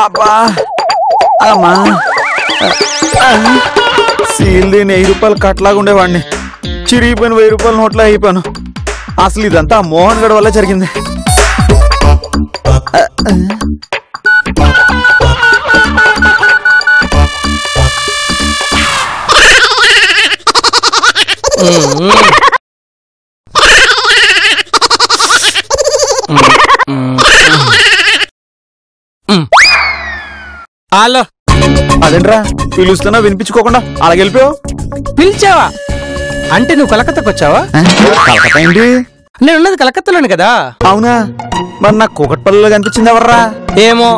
అబ్బా అమ్మా సీల్ది 1000 రూపాయలు కట్లాగా ఉండేవాడిని చిరిగిపోయిన 1000 రూపాయల నోట్లో అయిపోయాను. అసలు ఇదంతా మోహన్ గడ్ వల్ల జరిగింది. హలో అదేంట్రా పిలుస్తున్నా వినిపించుకోకుండా అలాగెళ్ళిపోయావు? పిలిచావా అంటే నువ్వు కలకత్తాకు వచ్చావా? కలకత్తా ఏంటి? నేనున్నది కలకత్తాలోని కదా. అవునా? మరి నాకు కూకట్పల్లిలో కనిపించింది ఎవర్రా? ఏమో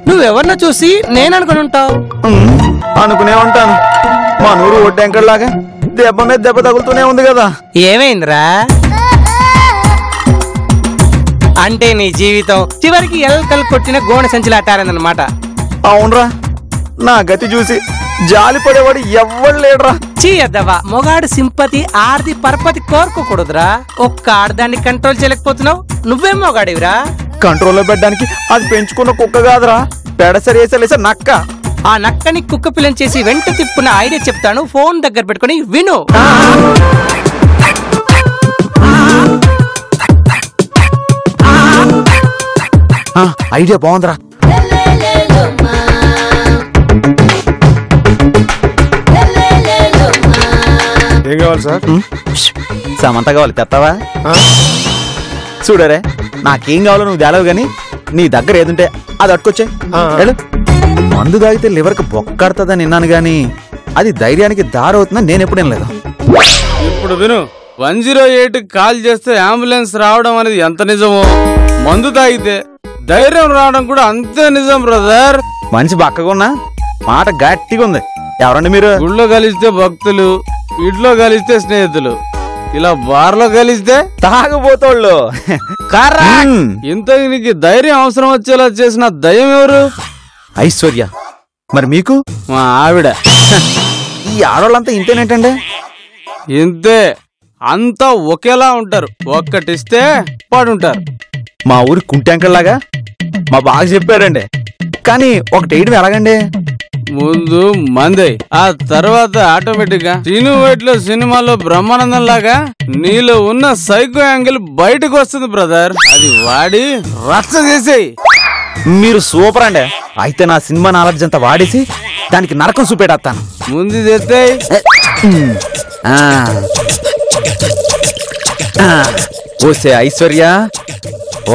నువ్వెవరినో చూసి నేను అనుకుని ఉంటావు. అనుకునే ఉంటాను. మా నూరు ఒడ్డెంకర్లాగా దెబ్బ మీద దెబ్బ తగులుతూనే ఉంది కదా. ఏమైందిరా? అంటే నీ జీవితం చివరికి ఎల్కల్ కొట్టిన గోణ సంచిలాటారన్నమాట. అవునరా, నా గతి చూసి జాలి పడేవాడు ఎవ్వడు లేడురా. చీయద్దవా మొగాడు సింపతి ఆర్ది పరపతి కోరుకోకూడదురా. ఒక్క ఆడదాన్ని కంట్రోల్ చేయలేకపోతున్నావు. నువ్వేం మొగాడివిరా? కంట్రోల్లో పెట్టడానికి అది పెంచుకున్న కుక్క కాదురా, పెడసరేసలేసే నక్క. ఆ నక్కని కుక్క పిల్లని చేసి వెంట తిప్పున ఐడియా చెప్తాను. ఫోన్ దగ్గర పెట్టుకుని విను. ఐడియా బాగుందిరా. ఏం కావాలి సార్? సమంత కావాలి, తెస్తావా? చూడరే, నాకేం కావాలో నువ్వు తేలవు గాని నీ దగ్గర ఏదుంటే అది అట్టుకొచ్చే. మందు తాగితే లివర్కి బొక్కడుతుందని విన్నాను గాని అది ధైర్యానికి దారవుతుందని నేను ఎప్పుడు వినలేదు. ఇప్పుడు విను, 108 కాల్ చేస్తే అంబులెన్స్ రావడం అనేది ఎంత నిజమో, మందు తాగితే ధైర్యం రావడం కూడా అంతే నిజం బ్రదర్. మనిషి బక్కగున్నా మాట గట్టిగా ఉంది. ఎవరండి మీరు? గుళ్ళో కలిస్తే భక్తులు, ఇంట్లో కలిస్తే స్నేహితులు, ఇలా బార్లో కలిస్తే తాగబోతోళ్ళు. ఇంత నీకు ధైర్యం అవసరం వచ్చేలా చేసిన దయ్యం ఎవరు? ఐశ్వర్య. మరి మీకు? మా ఆవిడ. ఈ ఆడవాళ్ళంతా ఇంతేనేంటండి? ఇంతే, అంతా ఒకేలా ఉంటారు. ఒక్కటిస్తే పడుంటారు. మా ఊరి కుంటెంకల్లాగా మా బాగా చెప్పారండి. కానీ ఒకటి వేయడం ఎలాగండి? ముందు మందే, ఆ తర్వాత ఆటోమేటిక్ గా టీను వైట్ లో సినిమాలో బ్రహ్మానందం లాగా నీలో ఉన్న సైకో యాంగిల్ బయటకు వస్తుంది బ్రదర్. అది వాడి రచ్చ చేసేయి. మీరు సూపర్ అండి. అయితే నా సినిమా నాలెడ్జ్ అంతా వాడేసి దానికి నరకం చూపెడతాను. ముందు చేస్తే ఓసే ఐశ్వర్య,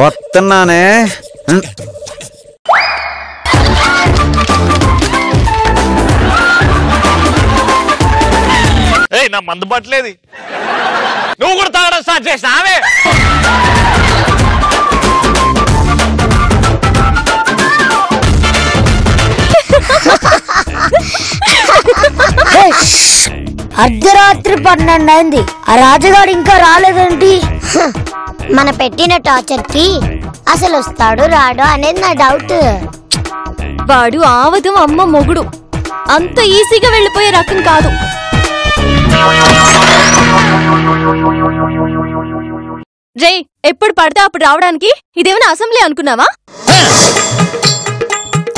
వస్తున్నానే. నా మందు పట్టలేదు, నువ్వు కూడా తాగడం స్టార్ట్ చేసిన ఆమె. అర్ధరాత్రి 12 అయింది, ఆ రాజుగాడు ఇంకా రాలేదేంటి? మన పెట్టిన టార్చర్ కి అసలు వస్తాడు రాడు అనేది నా డౌట్. వాడు ఆవదం అమ్మ మొగుడు, అంత ఈజీగా వెళ్ళిపోయే రకం కాదు. రే, ఎప్పుడు పడితే అప్పుడు రావడానికి ఇదేమైనా అసెంబ్లీ అనుకున్నావా?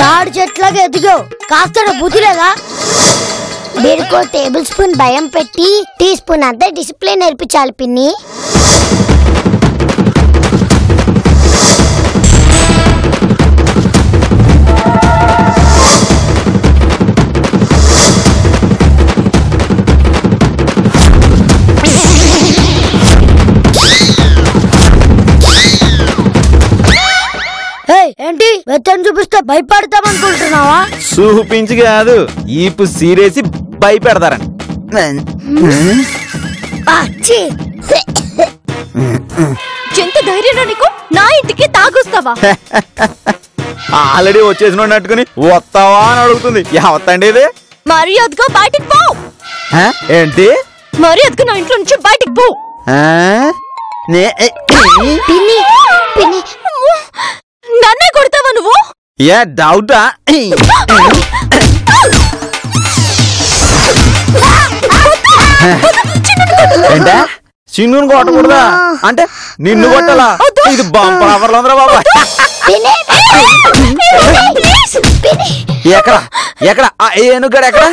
తాడు చెట్లాగా ఎదిగో, కాస్త బుద్ధి లేదా? వీడికో టేబుల్ స్పూన్ భయం పెట్టి టీ స్పూన్ అంతా డిసిప్లిన్ నేర్పించాలి పిన్ని. ఏంటి వెచ్చని చూపిస్తే భయపడతామనుకుంటున్నావా? చూపించి కాదు, ఈపు సీరేసి భయపెడతారని. ఎంత ధైర్యం నీకు? నా ఇంటికి తాగొస్తావా? ఆల్రెడీ వచ్చేసినట్టుకుని వస్తావా అని అడుగుతుంది. వస్తండి ఇది. మర్యాదగా బయటికి పో. ఏంటి? మర్యాదగా నా ఇంట్లో నుంచి బయటికి పో. నన్నే కొడతావా నువ్వు? ఏ డౌటా? ఏంటా చిన్నును కొట్టకూడదా? అంటే నిన్ను కొట్టాలా? ఇది బంపర్ ఆఫర్లో ఉందిరా బాబా. ఎక్కడ ఎక్కడ ఏనుగడ ఎక్కడ?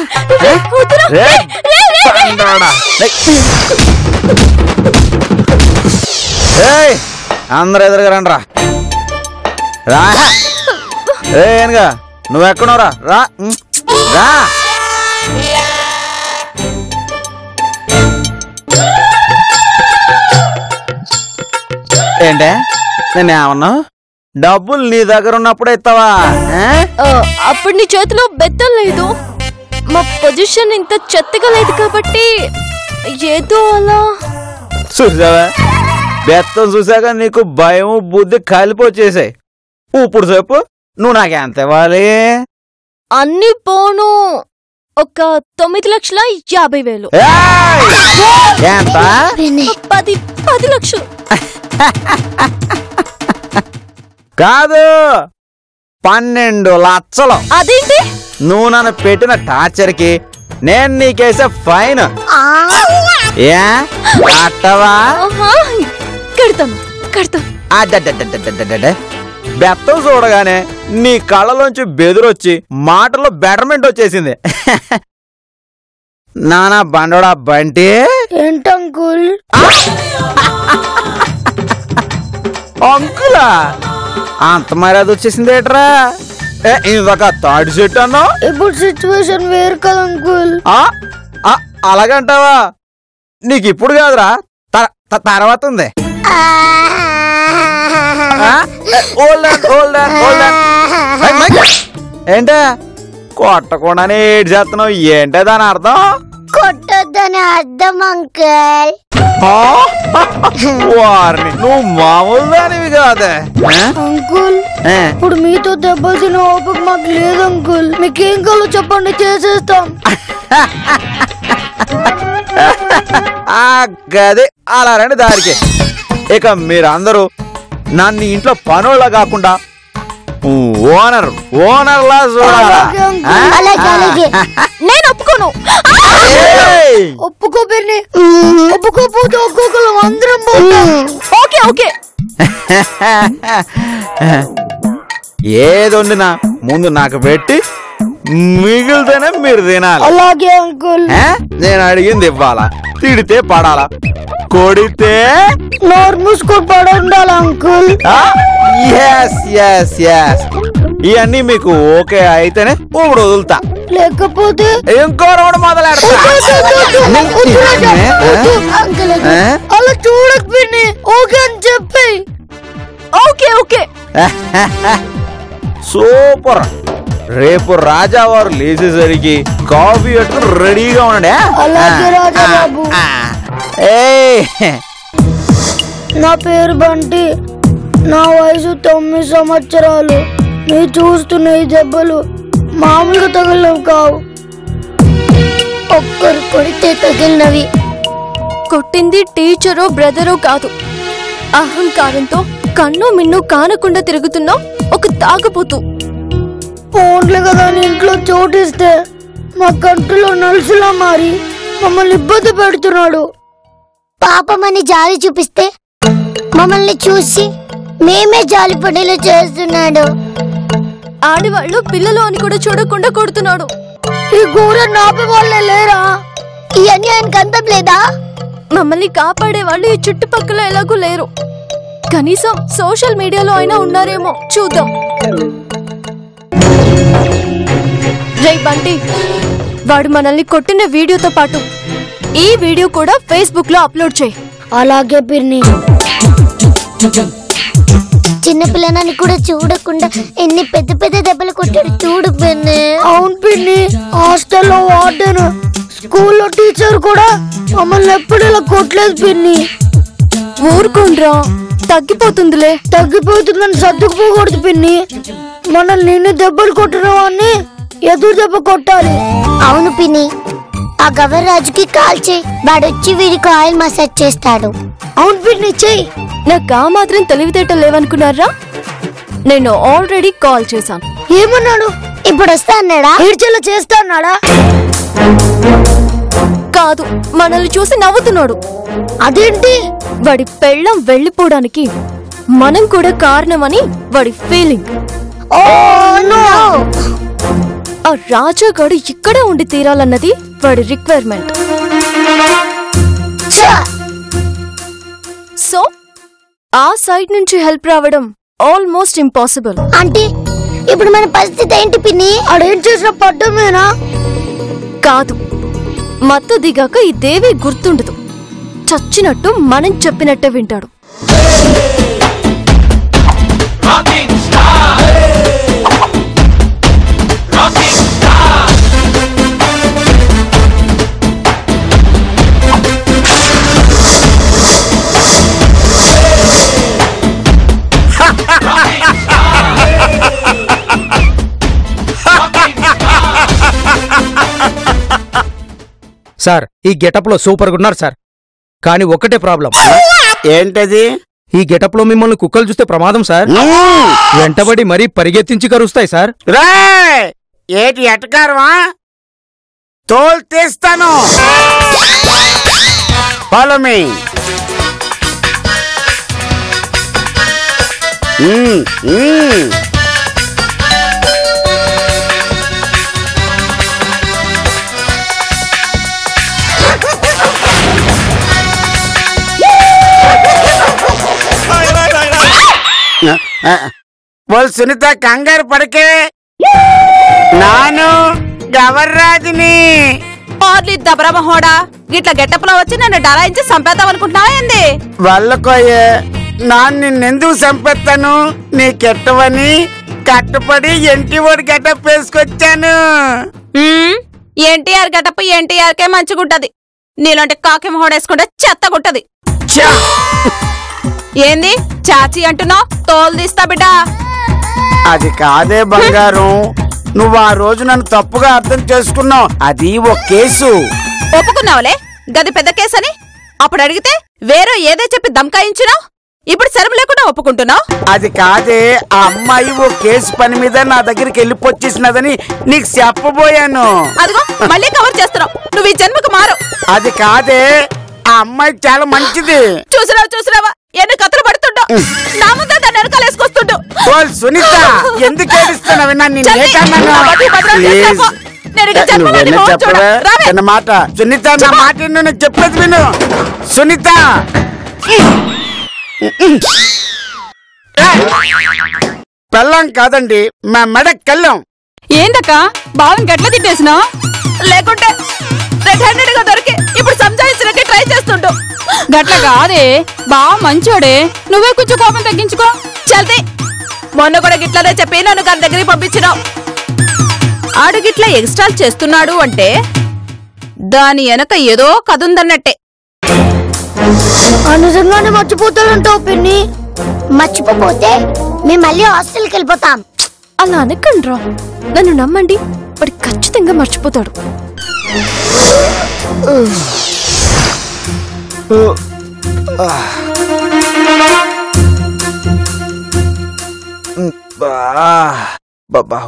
అందరు ఎదురుగా రండి రా. ఏనుగా నువ్వెక్కడోరా? రా రా. ఏంటే నేనేమన్నా డబ్బులు నీ దగ్గర ఉన్నప్పుడే ఇస్తావా? అప్పుడు నీ చేతిలో బెత్తం లేదు, మా పొజిషన్ ఇంత చెత్తగా లేదు కాబట్టి ఏదో అలా. చూసావా, బెత్తం చూసాక నీకు భయం బుద్ధి కలిపొచ్చేసాయి. ఇప్పుడు చెప్పు నువ్వు నాకెంత ఇవ్వాలి? అన్ని పోను ఒక 9,50,000. ఎంత? 10 లక్షలు కాదు, 12 లక్షలు. అదేంటి? నువ్వు నన్ను పెట్టిన టార్చర్ కి నేను నీకేసే ఫైన్. ఏ కట్టవా? కడతాను కడతాను. బెత్తం చూడగానే నీ కళ్ళలోంచి బెదురొచ్చి మాటలో బెటర్మెంట్ వచ్చేసింది. నానా బండోడా బంటి. ఏంటంకుల్? అంకులా అంత మర్యాద వచ్చేసింది ఏట్రా? ఇందాక తాడి చెట్టు అన్నా. ఇప్పుడు సిచ్యువేషన్ వేరు కదా అంకుల్. అలాగంటావా? నీకు ఇప్పుడు కాదురా, తర్వాత ఉంది. ఏంటా కొట్టకుండానే ఏడు చేస్తున్నావు? ఏంటే దాని అర్థం? కొట్టొద్దని అర్థం అంకుల్. వారిని నువ్వు మామూలు దానివి కాదే అంకుల్. ఇప్పుడు మీతో దెబ్బలు తిన ఓపిక మాకు లేదు అంకుల్. మీకేం కావాలో చెప్పండి, చేసేస్తాం. గది అలా రండి దారికి. ఇక మీరందరూ నన్ను ఇంట్లో పనులా కాకుండా ఓనర్ లా చూడాలా? నేను ఒప్పుకోను. ఒప్పుకోపోయి ఒప్పుకోపోతే ఒక్కొక్కరు అందరం పోతాం. Okay okay. ఏదొండినా ముందు నాకు పెట్టి మిగిలితేనే మీరు తినాలి. అలాగే అంకుల్. నేను అడిగింది ఇవ్వాలా, తిడితే పడాలా, కొడితే నోరు మూసుకొని పడి ఉండాలి అంకుల్. ఇవన్నీ మీకు ఓకే అయితేనే ఇప్పుడు వదులుతా, లేకపోతే ఇంకో రౌండ్ మొదలెడతా. అలా చూడకపోయి ఓకే అని చెప్పి. Okay okay. సూపర్. రేపు రాజావారు లేచేసరికి కాఫీ పెట్టుకుని రెడీగా ఉండే. అలాగే రాజా బాబు. నా పేరు బంటి, నా వయసు 9 సంవత్సరాలు. మీరు చూస్తున్న ఈ దెబ్బలు మామూలుగా తగిలినవి కావు, ఒక్కరు కొడితే తగిలినవి. కొట్టింది టీచరో బ్రదరో కాదు, అహంకారంతో కన్ను మిన్ను కానకుండా తిరుగుతున్నా ఒక తాగుపోతూ. ఫోన్లు కదా అని ఇంట్లో చోటిస్తే మా కంటిలో నలుసులా మారి మమ్మల్ని ఇబ్బంది పెడుతున్నాడు. పాపమని జాలి చూపిస్తే మమ్మల్ని చూసి మేమే జాలి పడేలా చేస్తున్నాడు. ఆడవాళ్ళు పిల్లలు అని కూడా చూడకుండా కొడుతున్నాడు. ఈ ఘోర నాపే వాళ్ళే లేరా? ఈ అన్యాయానికి అంతం లేదా? మమ్మల్ని కాపాడే వాళ్ళు ఈ చుట్టుపక్కల ఎలాగూ లేరు. కనీసం సోషల్ మీడియాలో అయినా ఉన్నారేమో చూద్దాం. జై బంటి, వాడు మనల్ని కొట్టిన వీడియోతో పాటు ఈ వీడియో కూడా ఫేస్బుక్ లో అప్లోడ్ చేయి. అలాగే పిన్ని. చిన్నపిల్లనని కూడా చూడకుండా ఎన్ని పెద్ద పెద్ద దెబ్బలు కొట్టాడు చూడు పిన్ని. అవును పిన్ని, హాస్టల్లో వార్డెన్, స్కూల్లో టీచర్ కూడా మమ్మల్ని ఎప్పుడు ఇలా కొట్టలేదు పిన్ని. ఊరుకోండ్రా, తగ్గిపోతుందిలే. తగ్గిపోతుందని సర్దుకుపోకూడదు పిన్ని. మనల్ని నిన్ను దెబ్బలు కొట్టిన వాడిని ఎదురు దెబ్బ కొట్టాలి. అవును పిన్ని, ఆ గవర్రాజుకి కాల్ చేయి, వాడొచ్చి వీడికి ఆయిల్ మసాజ్ చేస్తాడు. అవును పిన్ని, చెయ్యి. నాకు ఆ మాత్రం తెలివితేటలు లేవనుకున్నారా? నేను ఆల్రెడీ కాల్ చేశాను. ఏమన్నాడు? ఇప్పుడు వస్తా అన్నాడా? ఏడ్చేలా చేస్తా అన్నాడా? కాదు, మనల్ని చూసి నవ్వుతున్నాడు. అదేంటి? వాడి పెళ్ళం వెళ్ళిపోవడానికి మనం కూడా కారణమని వాడి ఫీలింగ్. ఆ రాజాగాడు ఇక్కడే ఉండి తీరాలన్నది వాడి రిక్వైర్మెంట్. సో ఆ సైడ్ నుంచి హెల్ప్ రావడం ఆల్మోస్ట్ ఇంపాసిబుల్. అంటే ఇప్పుడు మన పరిస్థితి ఏంటి పిన్ని? అడేం చేసిన పడ్డమేనా? కాదు, మత్తు దిగాక ఈ దేవి గుర్తుండదు. చచ్చినట్టు మనం చెప్పినట్టే వింటాడు. సార్ ఈ గెటప్ లో సూపర్ గా ఉన్నారు సార్, కానీ ఒకటే ప్రాబ్లం. ఏంటది? ఈ గెటప్ లో మిమ్మల్ని కుక్కలు చూస్తే ప్రమాదం సార్. వెంటబడి మరీ పరిగెత్తించి కరుస్తాయి సార్. ఏటి ఎటకారమా? తోలు తీస్తాను. Follow me. సునీత కంగారు పడకే, నాను గవర్రాజుని. దబరమహోడా గిట్ల గెట్టపులో వచ్చి నన్ను డరాయించి చంపేద్దాం అనుకుంటున్నావా ఏంది? వాళ్ళకోయే నాన్న నిన్నెందుకు చంపేస్తాను? నీకెట్టవని కట్టుపడి ఎన్టీఆర్ గెటప్ వేసుకొచ్చాను. ఎన్టీఆర్ గెటప్ ఎన్టీఆర్కే మంచిగుంటది, నీలాంటి కాకి మొహోడేసుకుంటే చెత్తగుంటది. ఏంది చాచి అంటున్నావు? తోలు తీస్తా బిడ్డా. అది కాదే బంగారం, నువ్వు ఆ రోజు నన్ను తప్పుగా అర్థం చేసుకున్నావు. అది ఓ కేసు. ఒప్పుకున్నావులే, గది పెద్ద కేసు అని. అప్పుడు అడిగితే వేరే ఏదో చెప్పి దమ్కాయించినావు, ఇప్పుడు శరం లేకుండా ఒప్పుకుంటున్నావు. అది కాదే, ఆ అమ్మాయి ఓ కేసు పని మీద నా దగ్గరికి వెళ్ళిపోచ్చేసినదని నీకు చెప్పబోయాను. అదిగో మళ్ళీ కవర్ చేస్తున్నావు. నువ్వు ఈ జన్మకు మారు. అది కాదే, ఆ అమ్మాయి చాలా మంచిది. చూసినావా ఎన్ని కథలు పడుతుండో, నా ముందే దాన్ని వెనకాలేసుకొస్తుండు. సునీత ఎందుకు ఏడుస్తున్నావు? చిన్న మాట సునీత, నా మాట నేను చెప్పేది విను. సునీత పెళ్ళం కాదండి, మా మెడక్ కెళ్ళాం. ఏందక్క బావని గట్ల తిట్టేసినావు? లేకుంటే రెడ్ హ్యాండెడ్ గా దొరికి ఇప్పుడు సంజాయించడానికి ట్రై చేస్తుండు. గట్ల కాదే, బావ మంచోడే, నువ్వే కొంచెం కోపం తగ్గించుకో. చల్తే మొన్న కూడా గిట్లనే చెప్పి నన్ను గారి దగ్గరికి పంపించినావు. ఆడు గిట్ల ఎక్స్ట్రాల్ చేస్తున్నాడు అంటే దాని వెనక ఏదో కథ ఉందన్నట్టే. నిజంగానే మర్చిపోతాడంటావు పిన్ని? మర్చిపోతే మేము మళ్ళీ హాస్టల్కి వెళ్ళిపోతాం. అలా అనకండ్రా, నన్ను నమ్మండి, వాడు ఖచ్చితంగా మర్చిపోతాడు.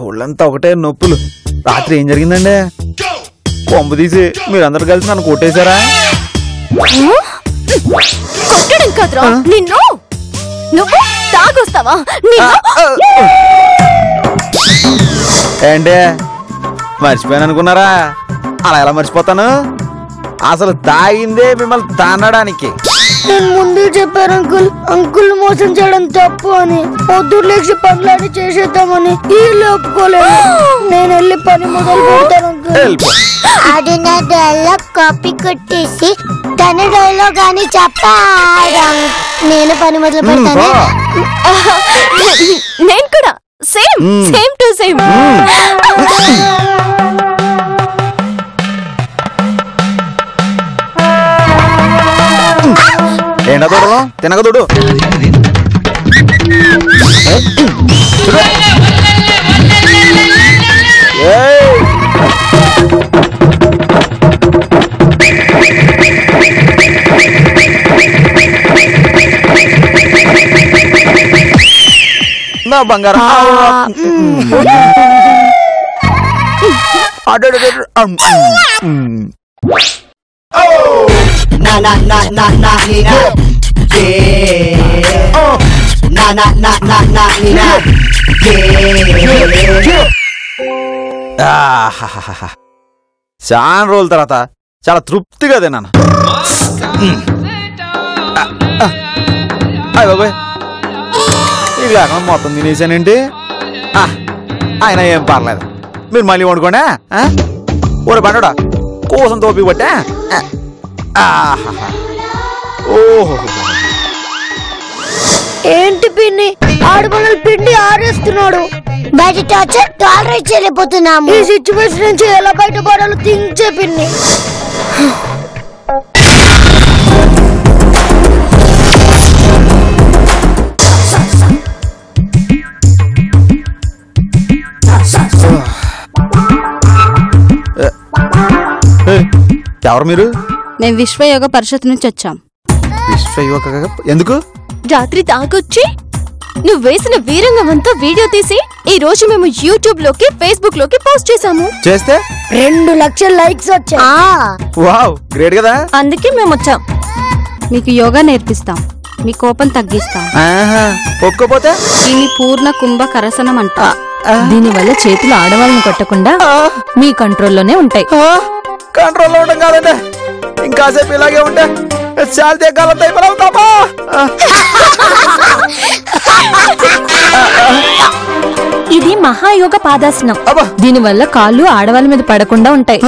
ఒళ్ళంతా ఒకటే నొప్పులు. రాత్రి ఏం జరిగిందండి? కొంపు తీసి మీరందరూ కలిసి నన్ను కొట్టేశారా? కొట్టడం కాదురా నిన్ను. నువ్వు తాగొస్తావా? ఏంటే మర్చిపోయాను అనుకున్నారా? అలా ఎలా మర్చిపోతాను? అసలు తాగిందే మిమ్మల్ని తానడానికి. నేను ముందే చెప్పాను అంకుల్, అంకుల్ మోసం చేయడం తప్పు అని. పొద్దున్న లేచి పనులని చేసేద్దామని వీళ్ళు ఒప్పుకోలేదు. నేను వెళ్ళి పని మొదలు పెడతాను అంకుల్. అది నా డైలాగ్ కాపీ కొట్టేసి తన డైలాగ్ అని చెప్పాడు. నేను పని మొదలు పెడతాను. నేను కూడా సేమ్ టు సేమ్. ఏంటో చూడదు, తినక చూడు. నా బంగారం na na na na na na yeah. Oh na చాలా రోజుల తర్వాత చాలా తృప్తిగా తిన్నాను. అయ్య బాబాయ్, ఇది కాకుండా మొత్తం తినేసానండి. ఆయన ఏం పర్లేదు, మీరు మళ్ళీ వండుకోండి. ఊరే పండుడా కోసం తోపి పట్టా. ఓహో, ఏంటి పిన్ని ఆడపిల్లలు పిండి ఆరేస్తున్నాడు? బయట టార్చర్ టాలరేట్ చేయలేకపోతున్నాము. ఈ సిచ్యువేషన్ నుంచి ఎలా బయటపడాలో థింక్ చే పిన్ని. ఎవరు మీరు? మేము విశ్వయోగ పరిషత్ నుంచి వచ్చాం. విశ్వయోగ ఎందుకు? రాత్రి తాగొచ్చి నువ్వు వేసిన వీరంగం అంతా వీడియో తీసి ఈ రోజు మేము యూట్యూబ్ లోకి ఫేస్బుక్ లోకి పోస్ట్ చేసాము. చేస్తే 2 లక్షల లైక్స్ వచ్చాయి. వావ్, గ్రేట్ కదా. అందుకే మేము వచ్చాం. మీకు యోగా నేర్పిస్తాం, మీ కోపం తగ్గిస్తాం. ఒక్కపోతే దీన్ని పూర్ణ కుంభ కరసనం అంట. దీనివల్ల చేతులు ఆడవాళ్ళని కొట్టకుండా మీ కంట్రోల్లోనే ఉంటాయి. కంట్రోల్లో ఉండడం కాదండి, ఇంకాసేపు ఇలాగే ఉంటే చాలా దిగ్గాలంత అయిపోతామా. ఇది మహాయోగ పాదాసనం. దీనివల్ల కాళ్ళు ఆడవాళ్ళ మీద పడకుండా ఉంటాయి.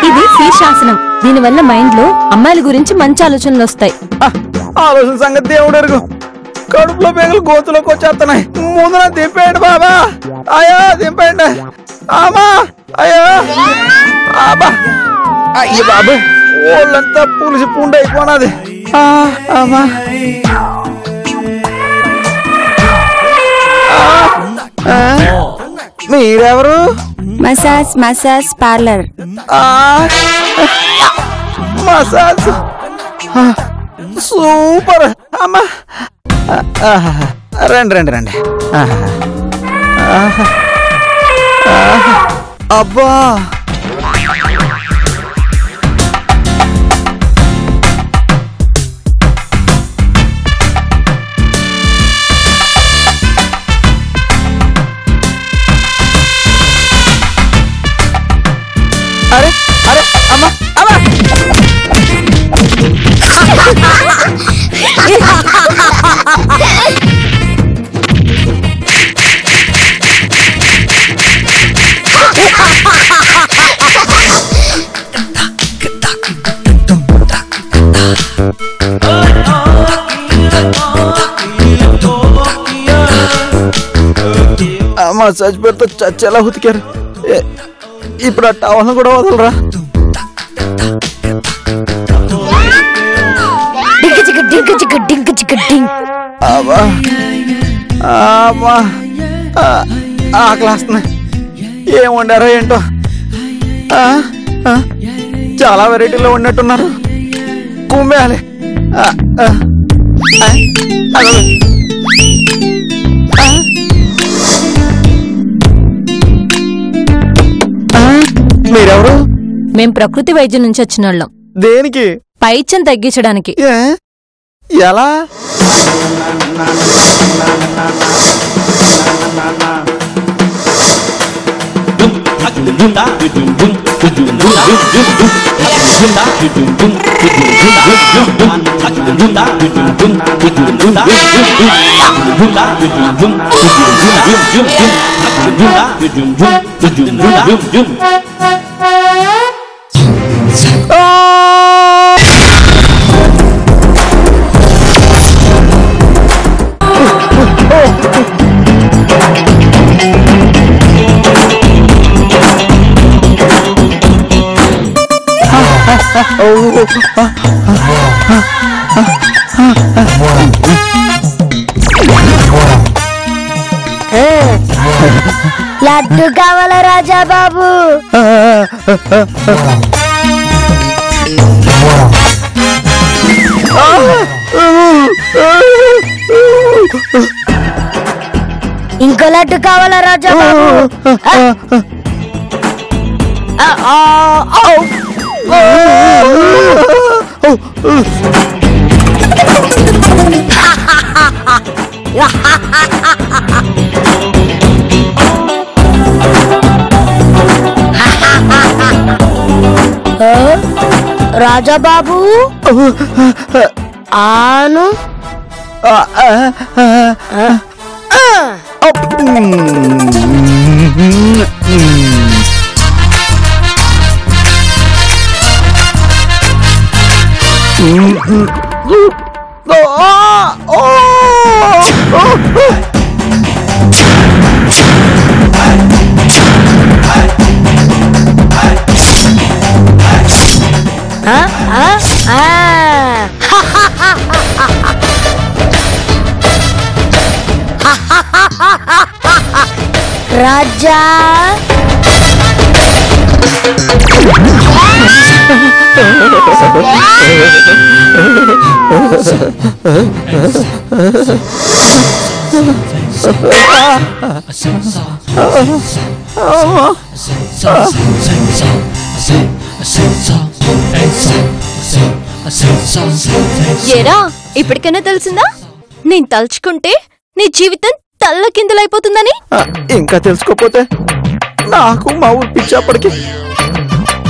ఇది శీర్షాసనం. దీనివల్ల మైండ్ లో అమ్మాయిల గురించి మంచి ఆలోచనలు వస్తాయి. ఆలోచన సంగతి దేవుడు ఎరుగు. కడుపులో పేగలు గోతులోకి వచ్చేస్తున్నాయి. ముందు నా దింపేయండి బాబా. అయ్యో దింపేయండి. ఆమా అయ్యో ఆబా. అయ్యి బాబా, ఓళ్ళంతా పులిసి పుండు అయిపోనాది. మీరెవరు? Massage parlour. Massage super. అమ్మా రండి రండి రండి. అబ్బా, అరే అరే అమ్మా అమ్మా. మసాజ్ పేరుతో చచ్చేలా ఉతికారు. ఇప్పుడు ఆ టవల్ని కూడా వదలరా. ఆకలి వస్తున్నాయి. ఏం వండారో ఏంటో. చాలా వెరైటీలో ఉన్నట్టున్నారు. కుమ్మేయాలి. మీరెవరు? మేం ప్రకృతి వైద్యం నుంచి వచ్చిన వాళ్ళం. దేనికి? పైత్యం తగ్గించడానికి. ఎలా? లడ్డు కావాలా రాజా బాబు? ఇంకో లడ్డు కావాలా రాజా బాబు? రాజాబాబు ఆను రాజా ఏరా ఇప్పటికైనా తెలిసిందా నేను తలుచుకుంటే నీ జీవితం తల్ల కిందలైపోతుందని. ఇంకా తెలుసుకోపోతే నాకు మా ఊరు పిచ్చేపటికి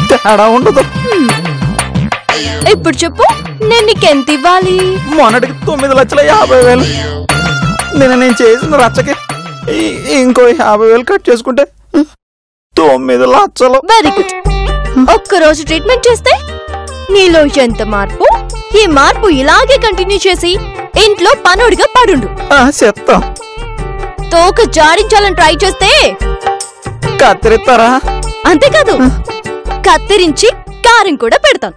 తేడా ఉండదు. ఇప్పుడు చెప్పు నేను నీకెంత ఇవ్వాలి? మొన్నటికి 9,50,000. నేను చేసిన రచ్చకి ఇంకో 50,000 కట్ చేసుకుంటే 9 లక్షలు. Very good. ఒక్కరోజు ట్రీట్మెంట్ చేస్తే నీలో ఎంత మార్పు, ఈ మార్పు ఇలాగే కంటిన్యూ చేసి ఇంట్లో పనుడిగా పడుండు. చెత్తా తోక జాడించాలని ట్రై చేస్తే కత్తిరిస్తారా? అంతేకాదు కత్తిరించి కారం కూడా పెడతాను.